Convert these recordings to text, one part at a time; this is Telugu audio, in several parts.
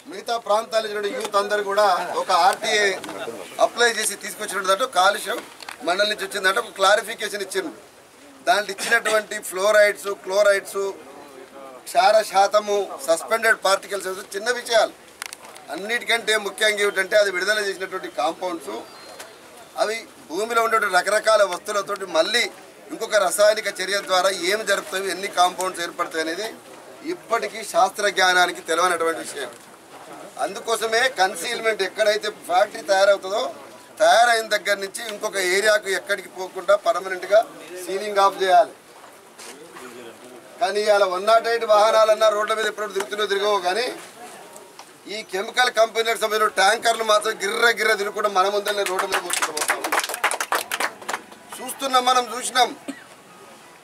మిగతా ప్రాంతాల యూత్ అందరూ కూడా ఒక ఆర్టీఏ అప్లై చేసి తీసుకొచ్చినట్టు కాలుష్యం మండలి నుంచి వచ్చిందంటే ఒక క్లారిఫికేషన్ ఇచ్చింది. దాంట్లో ఇచ్చినటువంటి ఫ్లోరైడ్స్, క్లోరైడ్స్, క్షార శాతము, సస్పెండెడ్ పార్టికల్స్ చిన్న విషయాలు. అన్నిటికంటే ముఖ్యంగా ఏమిటంటే అది విడుదల చేసినటువంటి కాంపౌండ్స్ అవి భూమిలో ఉండేటువంటి రకరకాల వస్తువులతోటి మళ్ళీ ఇంకొక రసాయనిక చర్య ద్వారా ఏమి జరుగుతాయి, ఎన్ని కాంపౌండ్స్ ఏర్పడతాయి అనేది ఇప్పటికీ శాస్త్ర జ్ఞానానికి తెలియనటువంటి విషయం. అందుకోసమే కన్సీల్మెంట్ ఎక్కడైతే ఫ్యాక్టరీ తయారవుతుందో తయారైన దగ్గర నుంచి ఇంకొక ఏరియాకు ఎక్కడికి పోకుండా పర్మనెంట్గా సీలింగ్ ఆఫ్ చేయాలి. కానీ ఇలా 108 వాహనాలన్నా రోడ్ల మీద ఎప్పుడు తిరగవు. కానీ ఈ కెమికల్ కంపెనీలకు సంబంధించిన ట్యాంకర్లు మాత్రం గిర్ర తిరుగుకుండా మన ముందరనే రోడ్డు మీద కూర్చుంటాం. చూస్తున్నాం, మనం చూసినాం.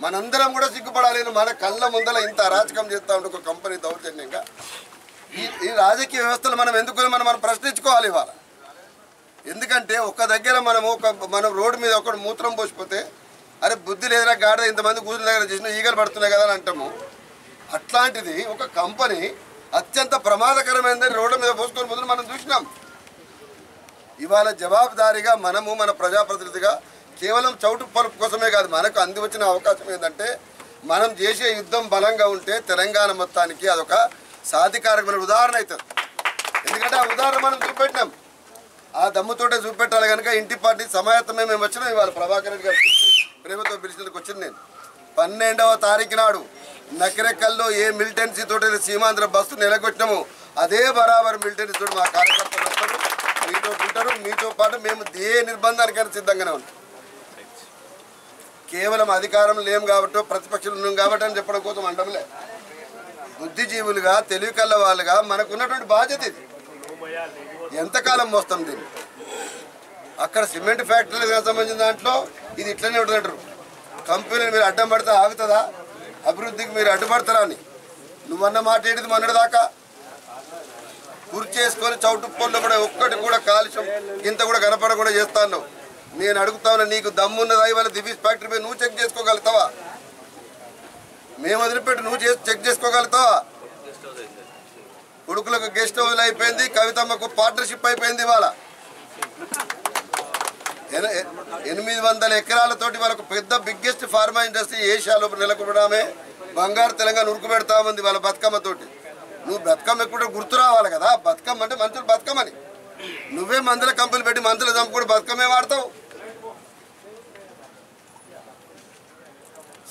మనందరం కూడా సిగ్గుపడాలి. మన కళ్ళ ముందర ఇంత అరాచకం చేస్తూ ఉంటే ఒక కంపెనీ దౌర్జన్యంగా ఈ రాజకీయ వ్యవస్థలు మనం ఎందుకు మనం ప్రశ్నించుకోవాలి ఇవాళ. ఎందుకంటే ఒక దగ్గర మనం రోడ్డు మీద ఒకటి మూత్రం పోసిపోతే అరే బుద్ధి లేదురా గాడిద ఇంతమంది కూతురు దగ్గర చేసిన ఈగలు పడుతున్నాయి కదా అని అంటాము. అట్లాంటిది ఒక కంపెనీ అత్యంత ప్రమాదకరమైనది రోడ్డు మీద పోసుకొని ముందు మనం చూసినాం. ఇవాళ జవాబుదారీగా మనము మన ప్రజాప్రతినిధిగా కేవలం చౌటు పలుపు కోసమే కాదు, మనకు అంది వచ్చిన అవకాశం ఏంటంటే మనం చేసే యుద్ధం బలంగా ఉంటే తెలంగాణ మొత్తానికి అదొక సాధికారకమైన ఉదాహరణ అవుతుంది. ఎందుకంటే ఆ ఉదాహరణ మనం చూపెట్టినాం, ఆ దమ్ముతోటే చూపెట్టాలి. కనుక ఇంటి పార్టీ సమాయత్తమే మేము వచ్చినాం. ఇవాళ ప్రభాకర్ రెడ్డి గారు ప్రేమతో పిలిచినందుకు వచ్చింది. నేను 12వ తారీఖు నాడు నకిరెక్కల్లో ఏ మిలిటెన్సీ తోటి సీమాంధ్ర బస్సు నిలగొట్టినాము అదే బరాబర్ మిలిటెన్సీ తోటి మా కార్యకర్తలు వస్తారు, మీతో ఉంటారు. మీతో పాటు మేము ఏ నిర్బంధానికైనా సిద్ధంగానే ఉంటాం. కేవలం అధికారం లేము కాబట్టి ప్రతిపక్షాలు ఉన్నాం కాబట్టి అని చెప్పడం కోసం అంటంలే. బుద్ధిజీవులుగా తెలివి కళ్ళ వాళ్ళుగా మనకు ఉన్నటువంటి బాధ్యత ఇది. ఎంతకాలం మోస్తాం దీన్ని? అక్కడ సిమెంట్ ఫ్యాక్టరీలకు సంబంధించిన దాంట్లో ఇది ఇట్లనే ఉంటుందంటారు. కంపెనీలు మీరు అడ్డం పడితే ఆగుతుందా? అభివృద్ధికి మీరు అడ్డుపడతారా అని నువ్వన్న మాట ఏంటిది? మొన్నటిదాకా గుర్తు చేసుకొని చౌటుప్పల్లో కూడా ఒక్కటి కూడా కాలుష్యం ఇంత కూడా కనపడకుండా చేస్తాను. నేను అడుగుతాను, నీకు దమ్మున్నదా ఇవాళ దివీస్ ఫ్యాక్టరీ మీద నువ్వు చెక్ చేసుకోగలుగుతావా? మేము వదిలిపెట్టి నువ్వు చెక్ చేసుకోగలుగుతావా? కొడుకులకు గెస్ట్ హౌస్లు అయిపోయింది, కవితమ్మకు పార్ట్నర్షిప్ అయిపోయింది. ఇవాళ 800 ఎకరాలతోటి వాళ్ళకు పెద్ద బిగ్గెస్ట్ ఫార్మా ఇండస్ట్రీ ఏషియాలో నెలకొనడమే బంగారు తెలంగాణ ఉరుకు పెడతా ఉంది వాళ్ళ బతుకమ్మతోటి. నువ్వు బతుకమ్మ ఎక్కువ గుర్తు రావాలి కదా. బతుకమ్మ అంటే మంచులు బతుకమ్మని నువ్వే మందుల కంపెనీలు పెట్టి మందులు చంపుకుంటూ బతుకమ్మే వాడతావు.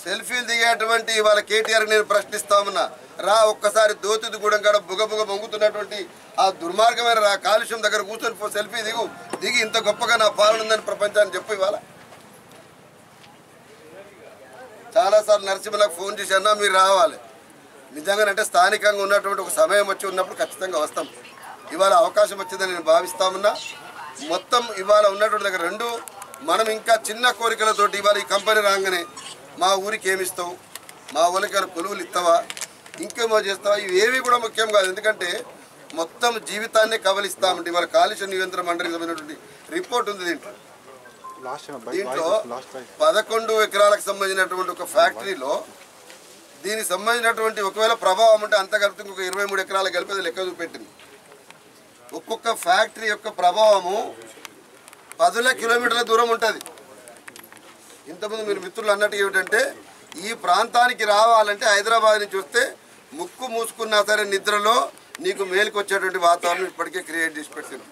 సెల్ఫీలు దిగేటువంటి వాళ్ళ కేటీఆర్ నేను ప్రశ్నిస్తామన్నా రా, ఒక్కసారి దోతుది కూడా కాడ బుగబుగ పొంగుతున్నటువంటి ఆ దుర్మార్గమైన కాలుష్యం దగ్గర కూర్చొని సెల్ఫీ దిగి ఇంత గొప్పగా నా పాలన ఉందని ప్రపంచాన్ని చెప్పు. ఇవాళ చాలాసార్లు నరసింహలకు ఫోన్ చేసి అన్నా మీరు రావాలి. నిజంగానంటే స్థానికంగా ఉన్నటువంటి ఒక సమయం వచ్చి ఉన్నప్పుడు ఖచ్చితంగా వస్తాం. ఇవాళ అవకాశం వచ్చిందని నేను భావిస్తామన్నా. మొత్తం ఇవాళ ఉన్నటువంటి దగ్గర రెండు మనం ఇంకా చిన్న కోరికలతోటి ఇవాళ ఈ కంపెనీ రాగానే మా ఊరికి ఏమిస్తావు, మా ఊరికి కొలువులు ఇస్తావా, ఇంకేమో చేస్తావా, ఇవేవి కూడా ముఖ్యం కాదు. ఎందుకంటే మొత్తం జీవితాన్ని కవలిస్తామంటే ఇవాళ కాలుష్య నియంత్రణ మండలికి సంబంధించినటువంటి రిపోర్ట్ ఉంది. దీంట్లో 11 ఎకరాలకు సంబంధించినటువంటి ఒక ఫ్యాక్టరీలో దీనికి సంబంధించినటువంటి ఒకవేళ ప్రభావం అంటే అంత కలిపి ఇంకొక 23 ఎకరాలకు కలిపి లెక్క చూపెట్టింది. ఒక్కొక్క ఫ్యాక్టరీ యొక్క ప్రభావము 10 కిలోమీటర్ల దూరం ఉంటుంది. ఇంతకుముందు మీరు మిత్రులు అన్నట్టు ఏమిటంటే ఈ ప్రాంతానికి రావాలంటే హైదరాబాద్ నుంచి వస్తే ముక్కు మూసుకున్నా సరే నిద్రలో నీకు మేలుకు వచ్చేటువంటి వాతావరణం ఇప్పటికే క్రియేట్ చేసి పెట్టింది.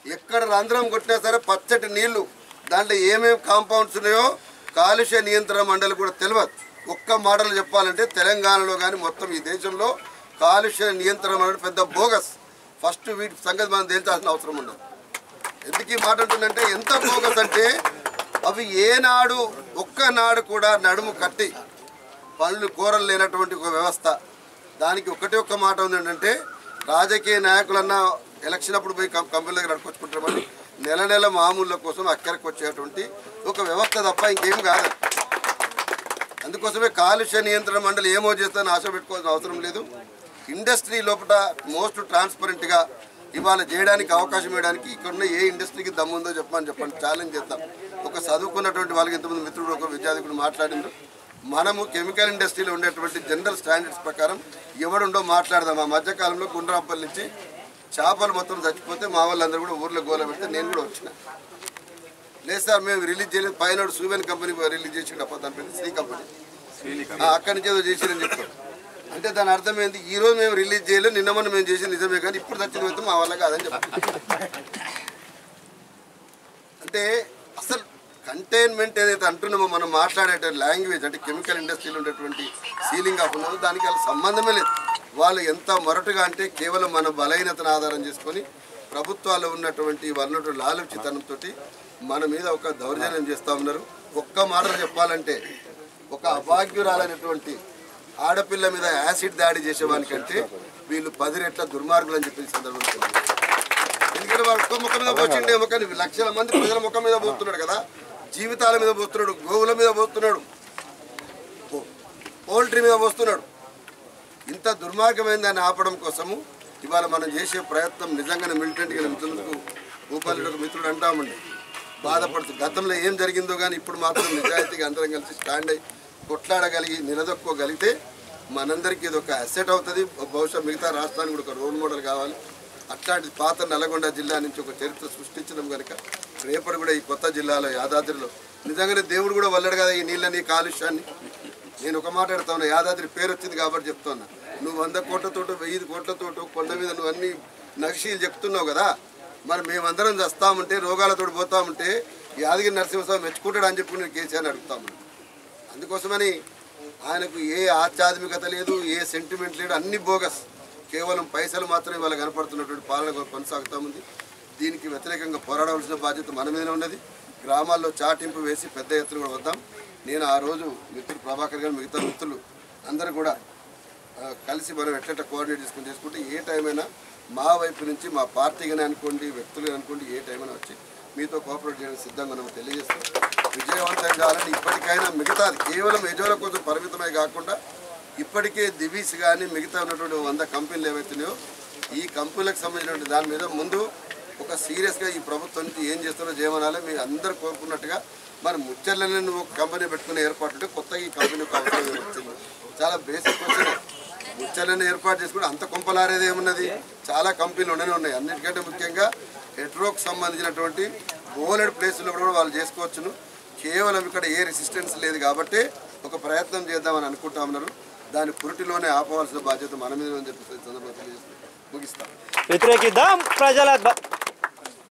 ఎక్కడ రంధ్రం కొట్టినా సరే పచ్చటి నీళ్లు, దాంట్లో ఏమేమి కాంపౌండ్స్ ఉన్నాయో కాలుష్య నియంత్రణ మండలి కూడా తెలియదు. ఒక్క మాటలు చెప్పాలంటే తెలంగాణలో కానీ మొత్తం ఈ దేశంలో కాలుష్య నియంత్రణ మండలి పెద్ద బోగస్. ఫస్ట్ వీటి సంగతి మనం తేల్చాల్సిన అవసరం ఉండదు. ఎందుకు ఈ మాట అంటుందంటే ఎంత బోగస్ అంటే అవి ఏనాడు ఒక్కనాడు కూడా నడుము కట్టి పనులు కూరలు లేనటువంటి ఒక వ్యవస్థ. దానికి ఒక్క మాట ఉంది ఏంటంటే రాజకీయ నాయకులన్నా ఎలక్షన్ అప్పుడు పోయి కంపెనీల దగ్గర నడుకొచ్చుకుంటామని నెల మామూళ్ళ కోసం అక్కడికి వచ్చేటువంటి ఒక వ్యవస్థ తప్ప ఇంకేం కాదు. అందుకోసమే కాలుష్య నియంత్రణ మండలి ఏమో చేస్తానని ఆశ పెట్టుకోవాల్సిన అవసరం లేదు. ఇండస్ట్రీ లోపల మోస్ట్ ట్రాన్స్పరెంట్గా ఇవాళ చేయడానికి అవకాశం ఇవ్వడానికి ఇక్కడున్న ఏ ఇండస్ట్రీకి దమ్ముందో చెప్పండి ఛాలెంజ్ చేద్దాం. ఒక చదువుకున్నటువంటి వాళ్ళకి ఇంతమంది మిత్రుడు ఒక విద్యార్థి మాట్లాడిండ్రు. మనము కెమికల్ ఇండస్ట్రీలో ఉండేటువంటి జనరల్ స్టాండర్డ్స్ ప్రకారం ఎవడుండో మాట్లాడదాం. ఆ మధ్యకాలంలో గుండ్రాంపల్లి నుంచి చేపలు మొత్తం చచ్చిపోతే మా వాళ్ళందరూ కూడా ఊర్లో గోల పెడితే నేను కూడా వచ్చిన. లేదు సార్ మేము రిలీజ్ చేయలేదు, పైన సూవెన్ కంపెనీ రిలీజ్ చేసిండు అప్ప దాని పేరు శ్రీ కంపెనీ, అక్కడి నుంచి ఏదో చేసిరని చెప్తారు. అంటే దాని అర్థం ఏంటి, ఈ రోజు మేము రిలీజ్ చేయలేదు, నిన్న మొన్న మేము చేసి నిజమే కానీ ఇప్పుడు చచ్చిన మొత్తం మా వల్ల కాదని చెప్తారు. అంటే అసలు కంటైన్మెంట్ ఏదైతే అంటున్నామో మనం మాట్లాడే లాంగ్వేజ్ అంటే కెమికల్ ఇండస్ట్రీలో ఉండేటువంటి సీలింగ్ ఆఫ్ ఉన్నదో దానికి వాళ్ళ సంబంధమే లేదు. వాళ్ళు ఎంత మొరటుగా అంటే కేవలం మన బలహీనతను ఆధారం చేసుకొని ప్రభుత్వాలు ఉన్నటువంటి వాళ్ళ లాలచితనంతో మన మీద ఒక దౌర్జన్యం చేస్తూ ఉన్నారు. ఒక్క మాట చెప్పాలంటే ఒక అభాగ్యురాలైనటువంటి ఆడపిల్ల మీద యాసిడ్ దాడి చేసేవానికంటే వీళ్ళు 10 రెట్ల దుర్మార్గులు అని చెప్పి సందర్భంగా. ఎందుకంటే వాడు ఒక్క ముఖం మీద పోచిండేమో కానీ లక్షల మంది ప్రజల ముఖం మీద పోతున్నాడు కదా, జీవితాల మీద పోస్తున్నాడు, గోవుల మీద పోస్తున్నాడు, పౌల్ట్రీ మీద పోస్తున్నాడు. ఇంత దుర్మార్గమైన దాన్ని ఆపడం కోసము ఇవాళ మనం చేసే ప్రయత్నం నిజంగానే మిలిటెంట్గా మిత్రులకు భూపాలుడు ఒక మిత్రుడు అంటామండి బాధపడుతూ. గతంలో ఏం జరిగిందో కానీ ఇప్పుడు మాత్రం నిజాయితీగా అందరం కలిసి స్టాండ్ అయ్యి కొట్లాడగలిగి నిలదొక్కోగలిగితే మనందరికీ ఇది ఒక అసెట్ అవుతుంది. బహుశా మిగతా రాష్ట్రానికి కూడా ఒక రోల్ మోడల్ కావాలి. అట్లాంటి పాత నల్గొండ జిల్లా నుంచి ఒక చరిత్ర సృష్టించడం కనుక రేపటి కూడా ఈ కొత్త జిల్లాలో యాదాద్రిలో నిజంగానే దేవుడు కూడా వల్లడు కదా ఈ నీళ్ళని కాలుష్యాన్ని. నేను ఒక మాట అడుగుతాను, యాదాద్రి పేరు వచ్చింది కాబట్టి చెప్తున్నా. నువ్వు 100 కోట్లతోటో 1000 కోట్లతోటో కొండ మీద నువ్వు అన్ని నక్షీలు చెప్తున్నావు కదా, మరి మేమందరం చస్తామంటే రోగాలతో పోతామంటే యాదగిరి నరసింహస్వామి మెచ్చుకుంటాడు అని చెప్పి నేను కేసీఆర్ని అడుగుతాము. అందుకోసమని ఆయనకు ఏ ఆధ్యాత్మికత లేదు, ఏ సెంటిమెంట్ లేదు, అన్ని బోగస్, కేవలం పైసలు మాత్రమే వాళ్ళ కనపడుతున్నటువంటి పాలన కొనసాగుతూ ఉంది. దీనికి వ్యతిరేకంగా పోరాడవలసిన బాధ్యత మన మీదనే ఉన్నది. గ్రామాల్లో చాటింపు వేసి పెద్ద ఎత్తున కూడా వద్దాం. నేను ఆ రోజు మిత్రుడు ప్రభాకర్ గారు మిగతా మిత్రులు అందరూ కూడా కలిసి మనం ఎట్లా కోఆర్డినేట్ చేసుకుంటే ఏ టైం అయినా మా వైపు నుంచి మా పార్టీగానే అనుకోండి, వ్యక్తులు అనుకోండి, ఏ టైం అయినా వచ్చి మీతో కోఆపరేట్ చేయడానికి సిద్ధంగా మనం తెలియజేస్తాం. విజయవంతం కావాలంటే ఇప్పటికైనా మిగతాది కేవలం యజోల కోసం పరిమితమే కాకుండా ఇప్పటికే దివీస్ కానీ మిగతా ఉన్నటువంటి 100 కంపెనీలు ఏవైతున్నాయో ఈ కంపెనీలకు సంబంధించినటువంటి దాని మీద ముందు ఒక సీరియస్గా ఈ ప్రభుత్వం నుంచి ఏం చేస్తారో చేయమనాలి. మీరు అందరూ కోరుకున్నట్టుగా మరి ముచ్చర్లని నువ్వు కంపెనీ పెట్టుకునే ఏర్పాటు ఉంటే కొత్తగా ఈ కంపెనీ అవసరం వచ్చింది. చాలా బేసిక్ క్వశ్చన్. ముచ్చర్లని ఏర్పాటు చేసుకుంటే అంత కొంపలారేది ఏమున్నది, చాలా కంపెనీలు ఉన్నాయి. అన్నిటికంటే ముఖ్యంగా హెట్రోకి సంబంధించినటువంటి బోలెడ్ ప్లేసుల్లో కూడా వాళ్ళు చేసుకోవచ్చును. కేవలం ఇక్కడ ఏ రెసిస్టెన్స్ లేదు కాబట్టి ఒక ప్రయత్నం చేద్దామని అనుకుంటా ఉన్నారు. దాని పురిటిలోనే ఆపవలసిన బాధ్యత మన మీద అని చెప్పి సందర్భంగా తెలియజేస్తూ ముగిస్తాం. వ్యతిరేకిద్దాం ప్రజల